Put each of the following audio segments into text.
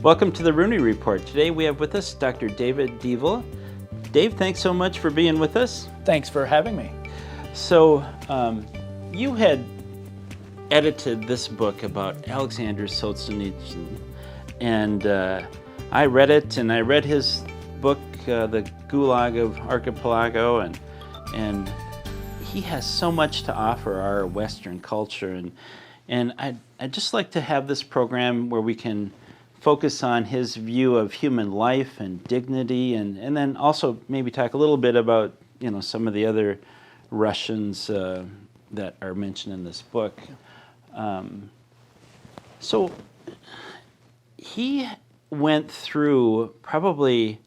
Welcome to the Rooney Report. Today we have with us Dr. David Deavel. Dave, thanks so much for being with us. Thanks for having me. So, you had edited this book about Alexander Solzhenitsyn, and I read it, and I read his book, The Gulag of Archipelago, and he has so much to offer our Western culture, and I'd just like to have this program where we can focus on his view of human life and dignity, and then also maybe talk a little bit about, you know, some of the other Russians that are mentioned in this book. So he went through probably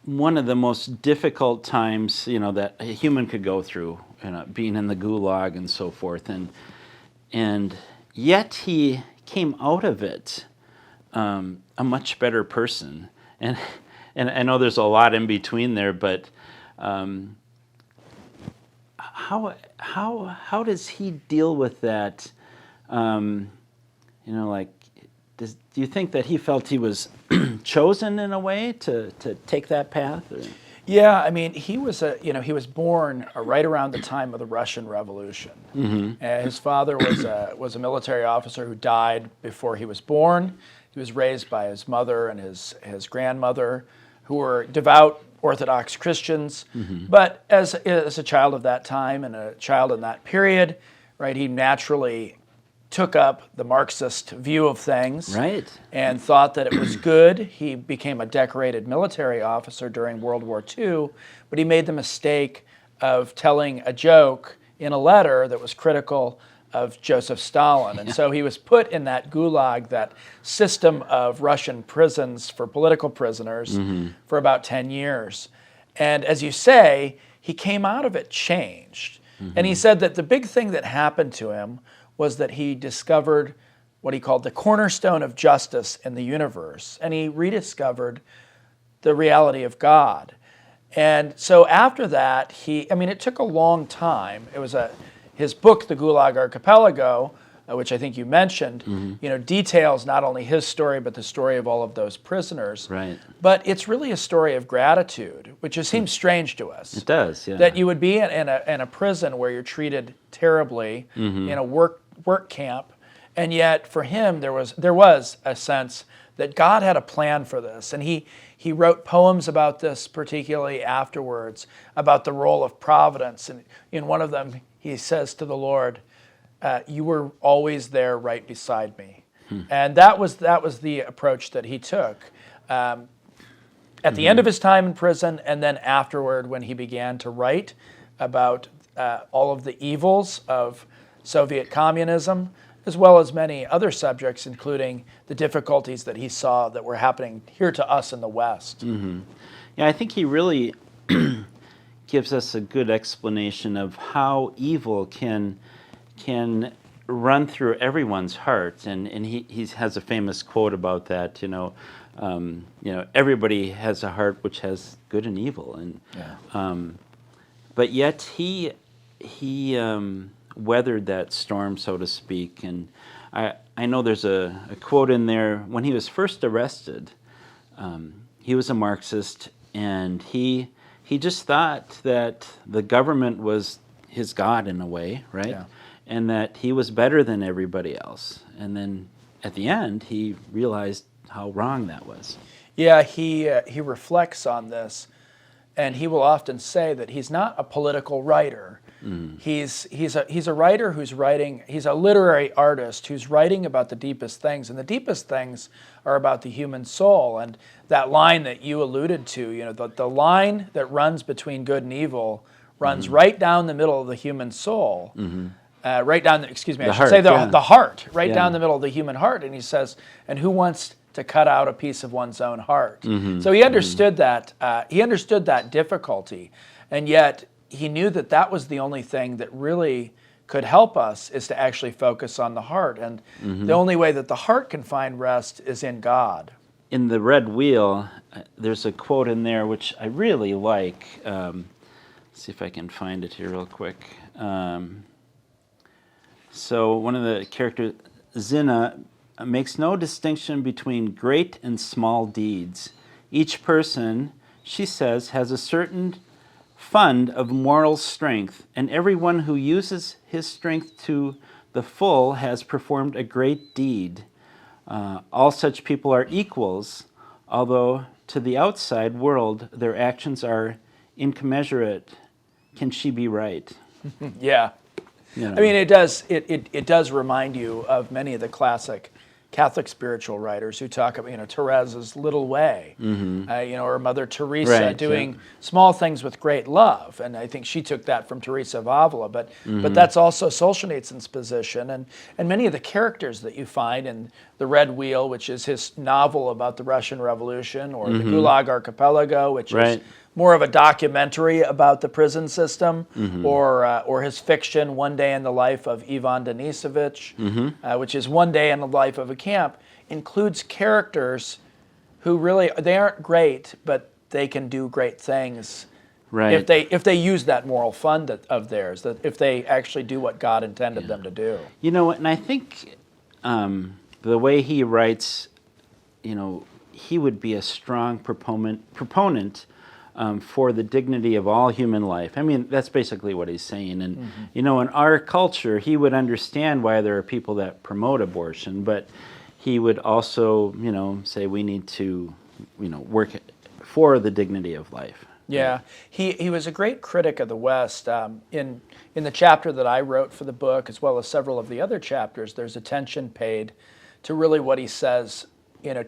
one of the most difficult times, you know, that a human could go through, you know, being in the Gulag and so forth, and yet he came out of it a much better person, and I know there's a lot in between there, but how does he deal with that? You know, like, do you think that he felt he was chosen in a way to take that path? Or? Yeah, I mean, he was born right around the time of the Russian Revolution. Mm-hmm. His father was a military officer who died before he was born. He was raised by his mother and his grandmother, who were devout Orthodox Christians. Mm-hmm. But as a child of that time and a child in that period, right, he naturally took up the Marxist view of things, right, and thought that it was good. He became a decorated military officer during World War II, but he made the mistake of telling a joke in a letter that was critical of Joseph Stalin. And so he was put in that gulag, that system of Russian prisons for political prisoners, mm-hmm. for about 10 years. And as you say, he came out of it changed. Mm-hmm. And he said that the big thing that happened to him was that he discovered what he called the cornerstone of justice in the universe, and he rediscovered the reality of God. And so after that, it took a long time. It was his book, The Gulag Archipelago, which I think you mentioned, mm-hmm. you know, details not only his story, but the story of all of those prisoners. Right. But it's really a story of gratitude, which just seems strange to us. It does, yeah. That you would be in a prison where you're treated terribly, mm-hmm. in a work camp, and yet for him there was a sense that God had a plan for this, and he wrote poems about this, particularly afterwards, about the role of providence. And in one of them he says to the Lord, you were always there right beside me. And that was the approach that he took at the mm-hmm. end of his time in prison, and then afterward when he began to write about all of the evils of Soviet communism, as well as many other subjects, including the difficulties that he saw that were happening here to us in the West. Mm-hmm. Yeah, I think he really gives us a good explanation of how evil can run through everyone's heart, and he has a famous quote about that. You know, everybody has a heart which has good and evil, and yeah. But yet he weathered that storm, so to speak. And I know there's a quote in there. When he was first arrested, he was a Marxist, and he just thought that the government was his God in a way, right? Yeah. And that he was better than everybody else. And then at the end, he realized how wrong that was. Yeah, he reflects on this, and he will often say that he's not a political writer. Mm. He's a writer who's writing. He's a literary artist who's writing about the deepest things, and the deepest things are about the human soul. And that line that you alluded to, you know, the line that runs between good and evil runs mm-hmm. right down the middle of the human soul. Mm-hmm. Right down. The heart, right down the middle of the human heart. And he says, and who wants to cut out a piece of one's own heart? Mm-hmm. So he understood mm-hmm. that. He understood that difficulty, and yet he knew that was the only thing that really could help us, is to actually focus on the heart. And mm-hmm. the only way that the heart can find rest is in God. In the Red Wheel, there's a quote in there which I really like. Let's see if I can find it here real quick. So one of the characters, Zina, makes no distinction between great and small deeds. Each person, she says, has a certain fund of moral strength, and everyone who uses his strength to the full has performed a great deed. All such people are equals, although to the outside world their actions are incommensurate. Can she be right? Yeah. You know. I mean, it does remind you of many of the classic Catholic spiritual writers who talk about, Therese's little way, or Mother Teresa doing small things with great love. And I think she took that from Teresa of Avila, but that's also Solzhenitsyn's position. And many of the characters that you find in The Red Wheel, which is his novel about the Russian Revolution, or The Gulag Archipelago, which is more of a documentary about the prison system, or his fiction, One Day in the Life of Ivan Denisovich, which is one day in the life of a camp, includes characters who really, they aren't great, but they can do great things if they use that moral fund of theirs, that if they actually do what God intended them to do. And I think the way he writes, he would be a strong proponent for the dignity of all human life. I mean, that's basically what he's saying. And, in our culture, he would understand why there are people that promote abortion, but he would also, say we need to, work for the dignity of life. Yeah, he was a great critic of the West. In the chapter that I wrote for the book, as well as several of the other chapters, there's attention paid to really what he says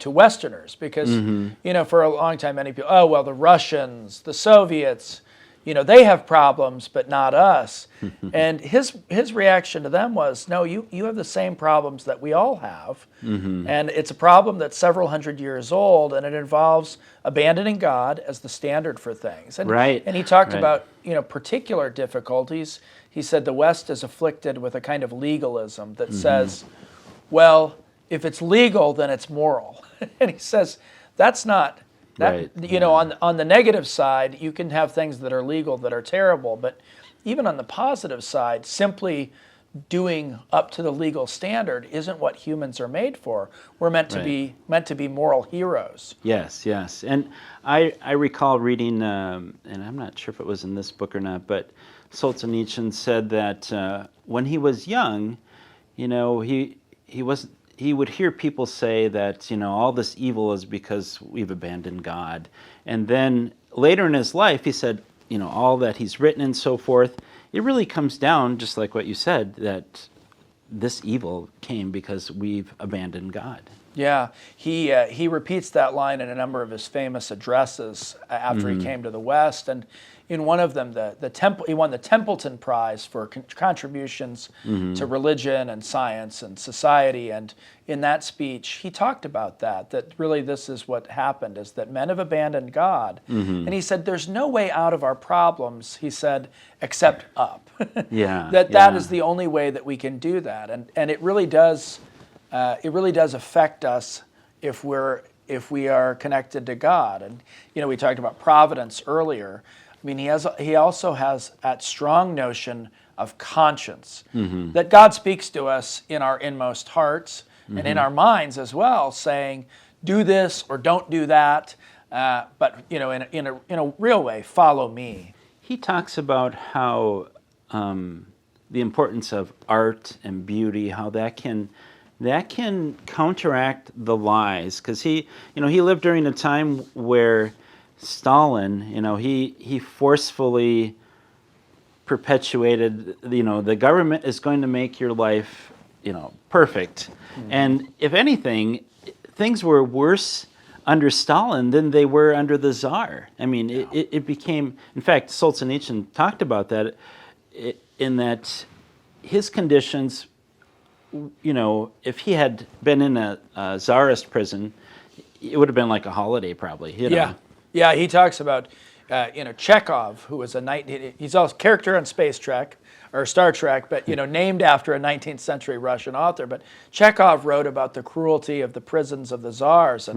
to Westerners, because, for a long time, many people, the Russians, the Soviets, they have problems, but not us. And his reaction to them was, no, you have the same problems that we all have. And it's a problem that's several hundred years old, and it involves abandoning God as the standard for things. And, and he talked about, particular difficulties. He said the West is afflicted with a kind of legalism that says, well, if it's legal, then it's moral. And he says, that's not, on the negative side, you can have things that are legal that are terrible, but even on the positive side, simply doing up to the legal standard isn't what humans are made for. We're meant to be moral heroes. Yes. And I recall reading, and I'm not sure if it was in this book or not, but Solzhenitsyn said that when he was young, he would hear people say that, all this evil is because we've abandoned God. And then later in his life, he said, all that he's written and so forth, it really comes down, just like what you said, that this evil came because we've abandoned God. Yeah, he repeats that line in a number of his famous addresses after he came to the West, and in one of them, he won the Templeton Prize for contributions to religion and science and society. And in that speech, he talked about that really this is what happened, is that men have abandoned God. And he said, there's no way out of our problems, he said, except up. That is the only way that we can do that. And it really does affect us if we are connected to God. And we talked about providence earlier. I mean, he also has that strong notion of conscience, that God speaks to us in our inmost hearts and in our minds as well, saying, do this or don't do that, but in a real way, follow me. He talks about how the importance of art and beauty, how that can counteract the lies, because he lived during a time where Stalin, he forcefully perpetuated, the government is going to make your life, perfect. And if anything, things were worse under Stalin than they were under the Tsar. I mean, it became, in fact, Solzhenitsyn talked about that, in that his conditions, if he had been in a Tsarist prison, it would have been like a holiday probably, Yeah, he talks about, Chekhov, who was he's also a character on Space Trek, or Star Trek, but, named after a 19th century Russian author. But Chekhov wrote about the cruelty of the prisons of the Tsars.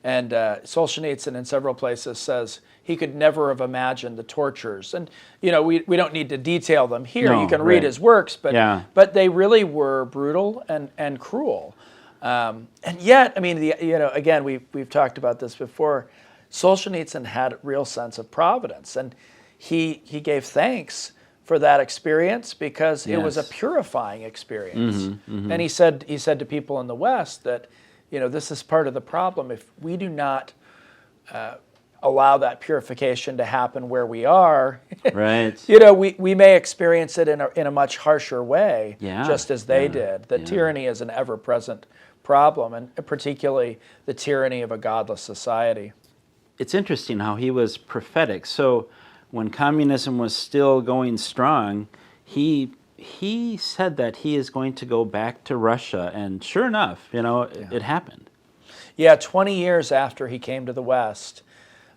And Solzhenitsyn in several places says he could never have imagined the tortures. And, we don't need to detail them here. You can read his works, but they really were brutal and cruel. And yet, I mean, again, we've talked about this before. Solzhenitsyn had a real sense of providence, and he gave thanks for that experience because it was a purifying experience. And he said to people in the West that, this is part of the problem. If we do not allow that purification to happen where we are, right? we may experience it in a much harsher way, just as they did. That tyranny is an ever-present problem, and particularly the tyranny of a godless society. It's interesting how he was prophetic. So when communism was still going strong, he said that he is going to go back to Russia, and sure enough, it happened. Yeah, 20 years after he came to the West,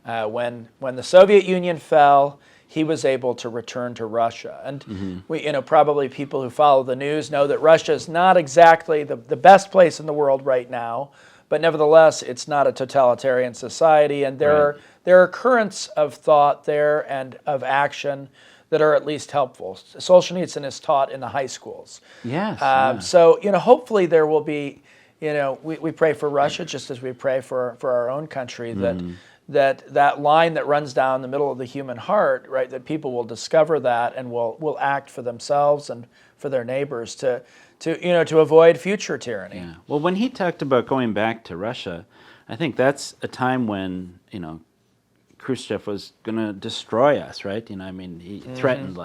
when the Soviet Union fell, he was able to return to Russia. And we, probably people who follow the news know that Russia is not exactly the best place in the world right now, but nevertheless, it's not a totalitarian society, and there are currents of thought there and of action that are at least helpful. Solzhenitsyn is taught in the high schools. Yes. So, hopefully there will be, we pray for Russia just as we pray for our own country, that line that runs down the middle of the human heart, right, that people will discover that and will act for themselves and for their neighbors to avoid future tyranny. Yeah. Well, when he talked about going back to Russia, I think that's a time when, Khrushchev was going to destroy us, right? He threatened,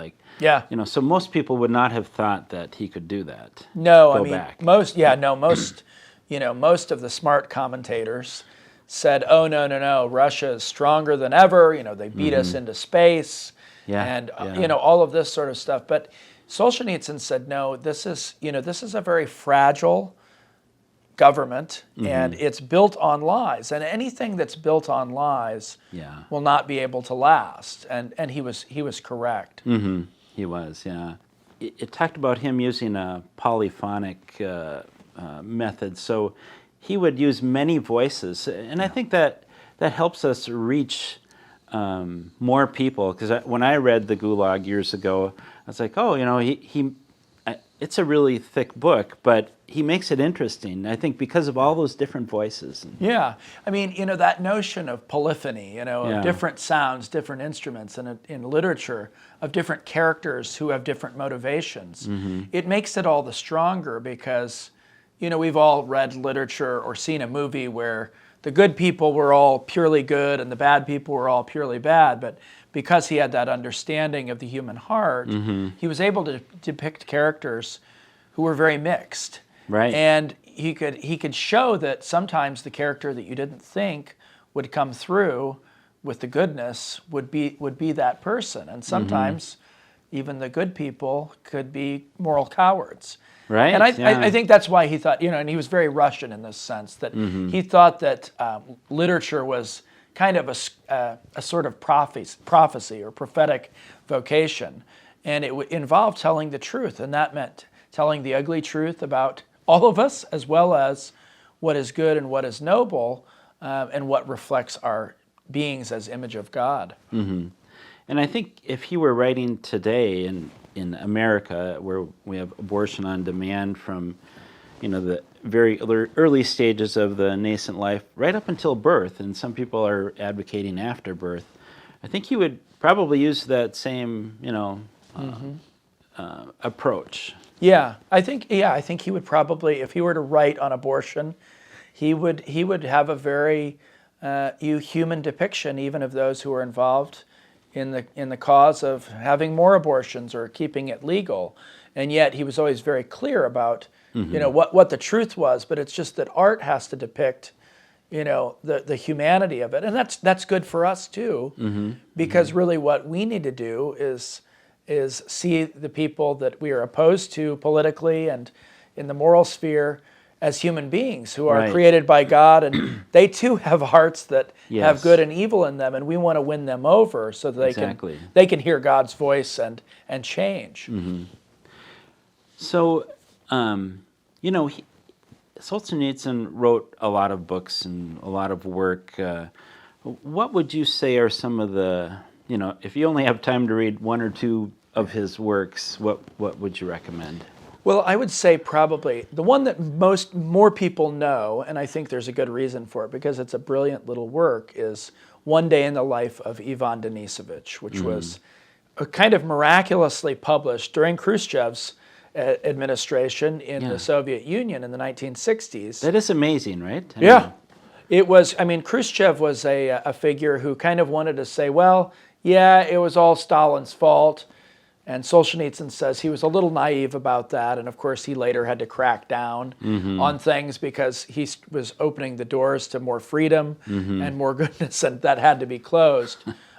so most people would not have thought that he could do that. No, Back. most of the smart commentators said, oh, no, Russia is stronger than ever. They beat us into space and, all of this sort of stuff. But Solzhenitsyn said, no, this is a very fragile government, and it's built on lies. And anything that's built on lies will not be able to last. And he was correct. He was, yeah. It talked about him using a polyphonic method. So he would use many voices, and I think that helps us reach more people. Because when I read the Gulag years ago, I was like, it's a really thick book, but he makes it interesting, I think, because of all those different voices. Yeah. That notion of polyphony, of different sounds, different instruments, and in literature, of different characters who have different motivations, it makes it all the stronger because, we've all read literature or seen a movie where the good people were all purely good and the bad people were all purely bad, but because he had that understanding of the human heart, he was able to depict characters who were very mixed. Right. And he could show that sometimes the character that you didn't think would come through with the goodness would be that person. And sometimes even the good people could be moral cowards. Right. And I think that's why he thought, and he was very Russian in this sense, that he thought that literature was kind of a sort of prophecy or prophetic vocation. And it involved telling the truth, and that meant telling the ugly truth about all of us, as well as what is good and what is noble, and what reflects our beings as image of God. And I think if he were writing today in America, where we have abortion on demand from, the very early stages of the nascent life, right up until birth, and some people are advocating after birth, I think he would probably use that same, approach. I think he would probably, if he were to write on abortion, he would have a very human depiction, even of those who are involved in the cause of having more abortions or keeping it legal. And yet he was always very clear about what the truth was. But it's just that art has to depict the humanity of it, and that's good for us too, because really what we need to do is see the people that we are opposed to politically and in the moral sphere as human beings who are created by God, and they too have hearts that have good and evil in them, and we want to win them over so that they can hear God's voice and change. So, Solzhenitsyn wrote a lot of books and a lot of work. What would you say are some of the, if you only have time to read one or two of his works, what would you recommend? Well, I would say probably the one that more people know, and I think there's a good reason for it because it's a brilliant little work, is One Day in the Life of Ivan Denisovich, which was kind of miraculously published during Khrushchev's administration in the Soviet Union in the 1960s. That is amazing, right? I Yeah. mean, It was, I mean, Khrushchev was a figure who kind of wanted to say, well, yeah, it was all Stalin's fault. And Solzhenitsyn says he was a little naive about that. And of course, he later had to crack down on things because he was opening the doors to more freedom and more goodness, and that had to be closed.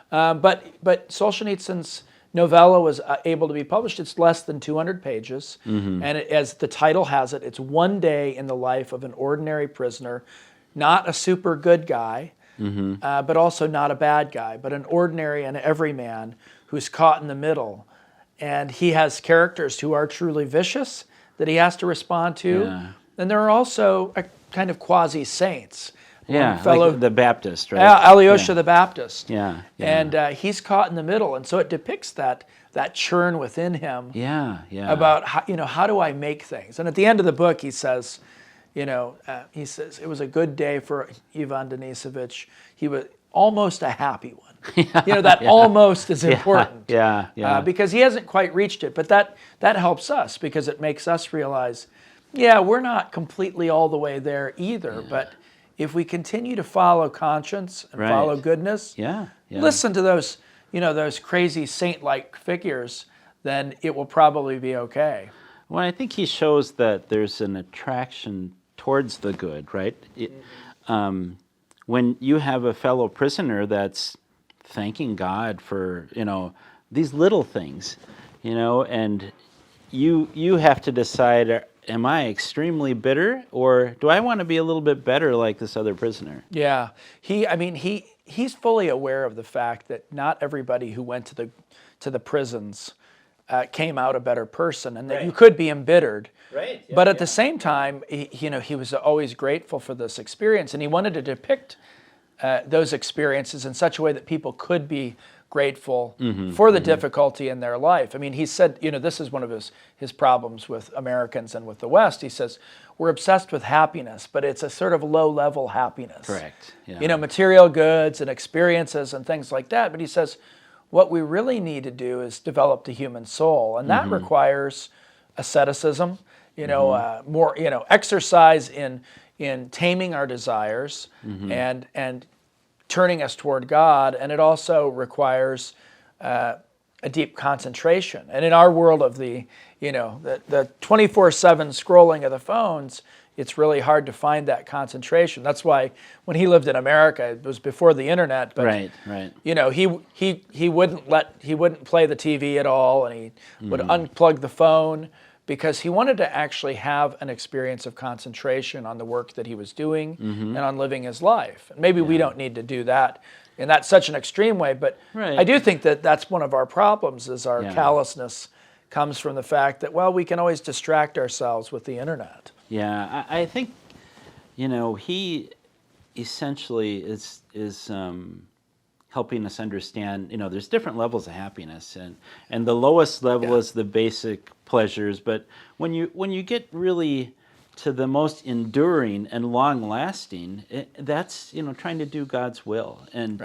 But Solzhenitsyn's novella was able to be published. It's less than 200 pages. And as the title has it, it's one day in the life of an ordinary prisoner, not a super good guy, but also not a bad guy, but an ordinary and everyman who's caught in the middle. And he has characters who are truly vicious that he has to respond to. Yeah. And there are also a kind of quasi-saints. yeah, fellow- like the Baptist, right? Alyosha the Baptist. Yeah, yeah. And he's caught in the middle. And so it depicts that churn within him Yeah, yeah. about how do I make things. And at the end of the book, he says, he says, it was a good day for Ivan Denisovich. He was almost a happy one. That almost is important. Yeah. Because he hasn't quite reached it. But that helps us because it makes us realize, we're not completely all the way there either. But if we continue to follow conscience and follow goodness, listen to those, those crazy saint-like figures, then it will probably be okay. Well, I think he shows that there's an attraction towards the good, right? When you have a fellow prisoner that's thanking God for, these little things, and you have to decide, am I extremely bitter, or do I want to be a little bit better like this other prisoner? Yeah. He's fully aware of the fact that not everybody who went to the prisons came out a better person, and that you could be embittered. Right. But at the same time, he was always grateful for this experience, and he wanted to depict those experiences in such a way that people could be grateful for the difficulty in their life. I mean, he said, this is one of his problems with Americans and with the West. He says, we're obsessed with happiness, but it's a sort of low-level happiness. Correct. Yeah. Material goods and experiences and things like that. But he says, what we really need to do is develop the human soul, and that requires asceticism, more, exercise in taming our desires and turning us toward God, and it also requires a deep concentration. And in our world of the 24/7 scrolling of the phones, it's really hard to find that concentration. That's why when he lived in America, it was before the internet, but Right. he wouldn't play the TV at all, and he would unplug the phone because he wanted to actually have an experience of concentration on the work that he was doing and on living his life. And maybe we don't need to do that in that such an extreme way, but I do think that that's one of our problems is our callousness comes from the fact that, we can always distract ourselves with the internet. Yeah, I think, he essentially is helping us understand, there's different levels of happiness, and the lowest level is the basic pleasures. But when you get really to the most enduring and long-lasting, that's trying to do God's will and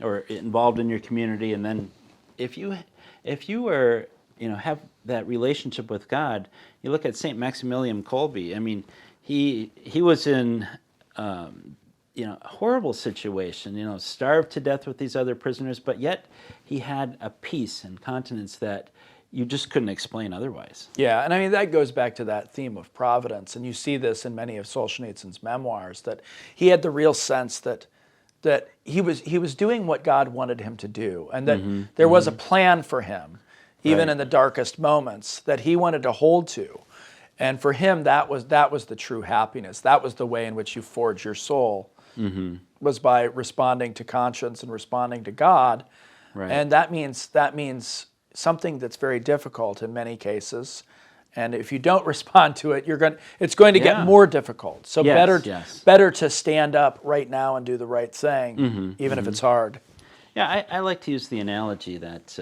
or involved in your community. And then if you are have that relationship with God, you look at Saint Maximilian Kolbe. I mean, he was in a horrible situation, starved to death with these other prisoners, but yet he had a peace and continence that you just couldn't explain otherwise. Yeah, and I mean, that goes back to that theme of providence, and you see this in many of Solzhenitsyn's memoirs, that he had the real sense that he was doing what God wanted him to do, and that there was a plan for him, even in the darkest moments, that he wanted to hold to. And for him, that was the true happiness. That was the way in which you forge your soul, was by responding to conscience and responding to God. Right. And that means something that's very difficult in many cases. And if you don't respond to it, it's going to get more difficult. So better to stand up right now and do the right thing, even if it's hard. Yeah, I like to use the analogy that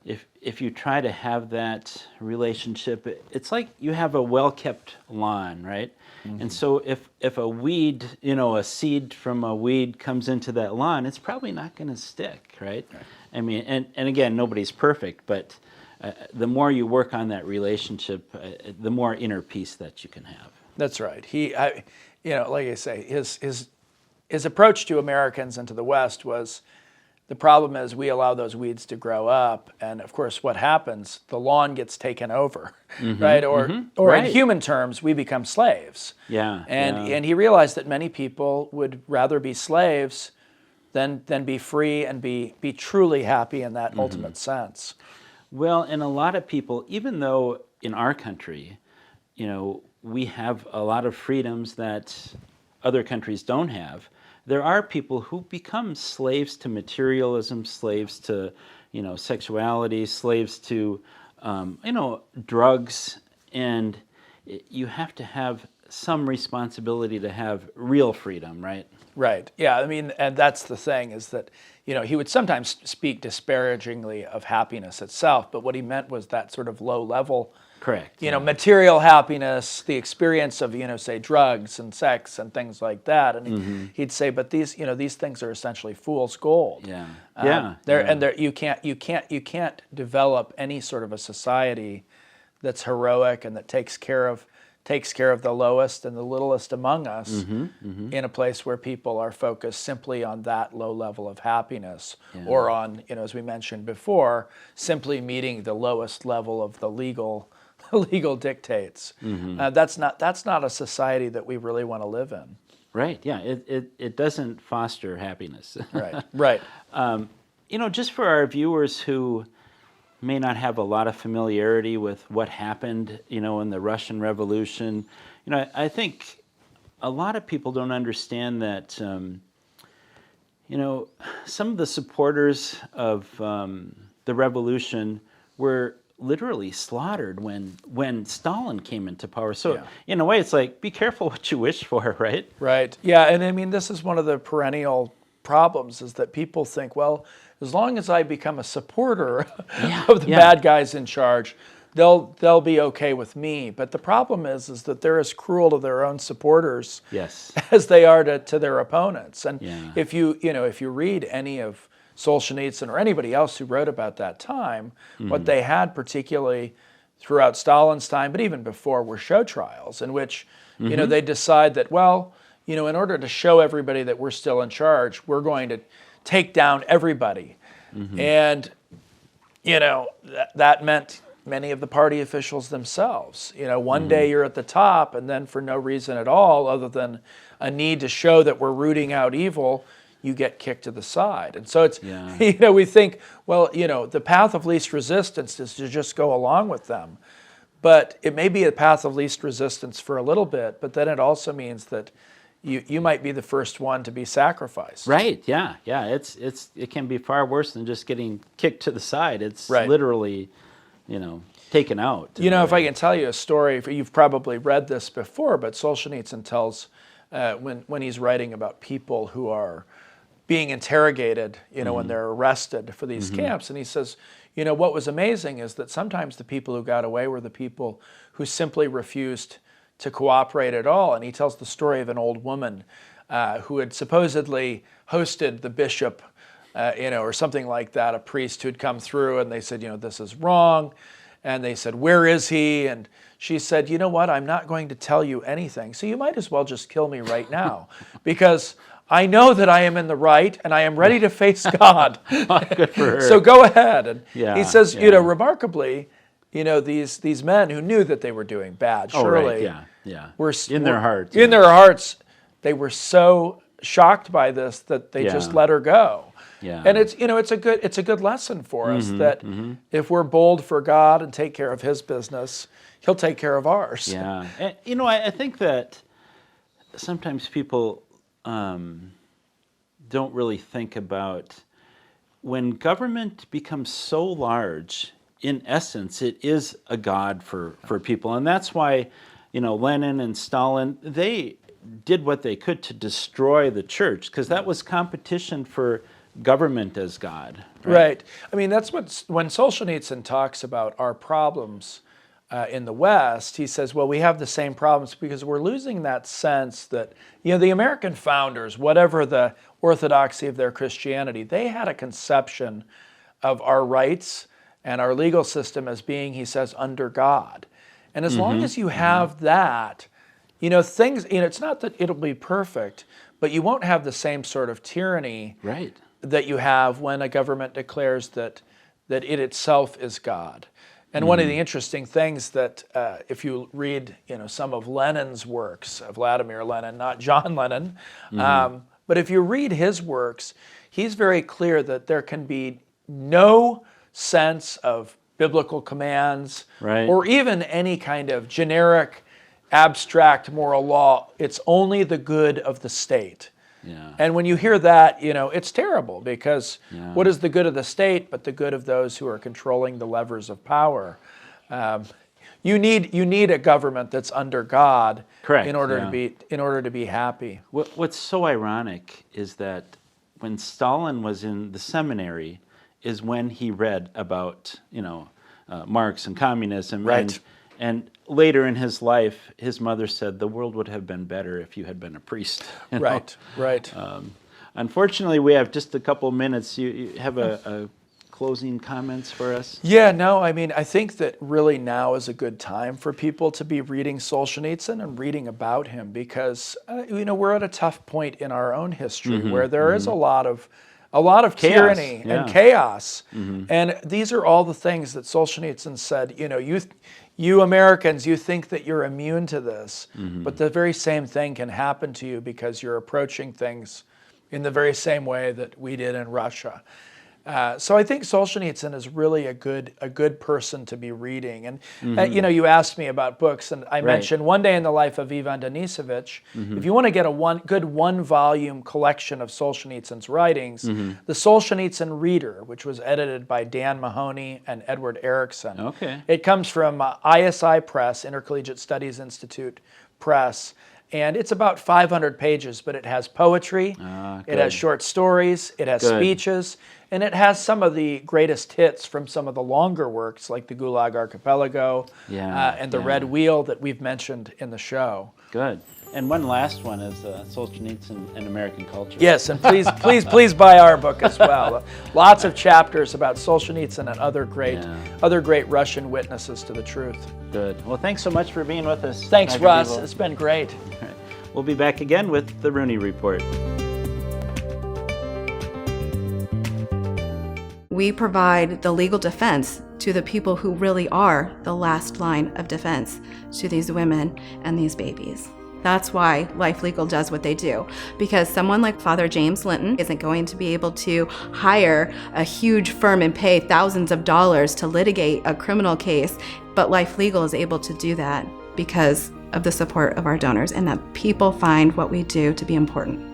if you try to have that relationship, it's like you have a well-kept lawn, right? And so if a weed, a seed from a weed comes into that lawn, it's probably not going to stick, right? I mean, and again, nobody's perfect, but the more you work on that relationship, the more inner peace that you can have. That's right. Like I say, his approach to Americans and to the West was, the problem is we allow those weeds to grow up, and of course, what happens? The lawn gets taken over, right? Or Right. in human terms, we become slaves. Yeah. And he realized that many people would rather be slaves than be free and be truly happy in that ultimate sense. Well, and a lot of people, even though in our country, we have a lot of freedoms that other countries don't have, there are people who become slaves to materialism, slaves to, sexuality, slaves to, drugs, and you have to have some responsibility to have real freedom, right? Right. Yeah. I mean, and that's the thing, is that, he would sometimes speak disparagingly of happiness itself, but what he meant was that sort of low level, Correct. material happiness, the experience of, say, drugs and sex and things like that. And he'd say, but these things are essentially fool's gold. Yeah. You can't develop any sort of a society that's heroic and that takes care of the lowest and the littlest among us in a place where people are focused simply on that low level of happiness, or on, as we mentioned before, simply meeting the lowest level of the legal dictates. That's not a society that we really want to live in. Right. Yeah. It doesn't foster happiness. Right. Just for our viewers who may not have a lot of familiarity with what happened, in the Russian Revolution, I think a lot of people don't understand that, some of the supporters of the revolution were literally slaughtered when Stalin came into power. So in a way, it's like, be careful what you wish for, right? Right. Yeah, and I mean, this is one of the perennial problems, is that people think, well, as long as I become a supporter of the bad guys in charge, they'll be okay with me. But the problem is that they're as cruel to their own supporters as they are to their opponents. And if you read any of Solzhenitsyn or anybody else who wrote about that time, what they had, particularly throughout Stalin's time, but even before, were show trials in which they decide that, well, in order to show everybody that we're still in charge, we're going to take down everybody. And that meant many of the party officials themselves. One day you're at the top, and then for no reason at all other than a need to show that we're rooting out evil, you get kicked to the side. And so it's, we think, well, the path of least resistance is to just go along with them. But it may be a path of least resistance for a little bit, but then it also means that you might be the first one to be sacrificed. Right, yeah. It can be far worse than just getting kicked to the side. It's literally, taken out. If I can tell you a story, you've probably read this before, but Solzhenitsyn tells, when he's writing about people who are being interrogated, when they're arrested for these camps, and he says, what was amazing is that sometimes the people who got away were the people who simply refused to cooperate at all. And he tells the story of an old woman who had supposedly hosted the bishop, or something like that, a priest who'd come through, and they said, this is wrong. And they said, where is he? And she said, you know what, I'm not going to tell you anything. So you might as well just kill me right now, because I know that I am in the right and I am ready to face God. Good for her. So go ahead. And he says, remarkably, these men who knew that they were doing bad, surely, were in their hearts. In their hearts, they were so shocked by this that they just let her go. And it's it's a good lesson for us that if we're bold for God and take care of His business, He'll take care of ours. Yeah, and, I think that sometimes people don't really think about when government becomes so large. In essence, it is a god for people, and that's why Lenin and Stalin, they did what they could to destroy the church, because that was competition for government as God. Right. I mean, that's when Solzhenitsyn talks about our problems in the West, he says, well, we have the same problems because we're losing that sense that, the American founders, whatever the orthodoxy of their Christianity, they had a conception of our rights and our legal system as being, he says, under God. And as long as you have that, things, it's not that it'll be perfect, but you won't have the same sort of tyranny that you have when a government declares that it itself is God. And one of the interesting things that if you read, some of Lenin's works, Vladimir Lenin, not John Lennon, but if you read his works, he's very clear that there can be no sense of biblical commands or even any kind of generic, abstract moral law. It's only the good of the state. Yeah. And when you hear that, it's terrible because what is the good of the state but the good of those who are controlling the levers of power? You need a government that's under God in order to be happy. What's so ironic is that when Stalin was in the seminary is when he read about Marx and communism, and later in his life, his mother said, the world would have been better if you had been a priest. Right. Unfortunately, we have just a couple minutes. You have a closing comments for us? Yeah, no, I mean, I think that really now is a good time for people to be reading Solzhenitsyn and reading about him because, we're at a tough point in our own history where there is a lot of chaos, tyranny and chaos. And these are all the things that Solzhenitsyn said, you Americans, you think that you're immune to this, but the very same thing can happen to you because you're approaching things in the very same way that we did in Russia. So I think Solzhenitsyn is really a good person to be reading. And you asked me about books, and I mentioned One Day in the Life of Ivan Denisovich. If you want to get a good one-volume collection of Solzhenitsyn's writings, the Solzhenitsyn Reader, which was edited by Dan Mahoney and Edward Erickson. Okay. It comes from ISI Press, Intercollegiate Studies Institute Press. And it's about 500 pages, but it has poetry, it has short stories, it has speeches, and it has some of the greatest hits from some of the longer works, like the Gulag Archipelago and the Red Wheel that we've mentioned in the show. Good. And one last one is Solzhenitsyn and American Culture. Yes, and please buy our book as well. Lots of chapters about Solzhenitsyn and other great Russian witnesses to the truth. Good. Well, thanks so much for being with us. Thanks, Russ. It's been great. All right. We'll be back again with the Rooney Report. We provide the legal defense to the people who really are the last line of defense to these women and these babies. That's why Life Legal does what they do, because someone like Father James Linton isn't going to be able to hire a huge firm and pay thousands of dollars to litigate a criminal case, but Life Legal is able to do that because of the support of our donors and that people find what we do to be important.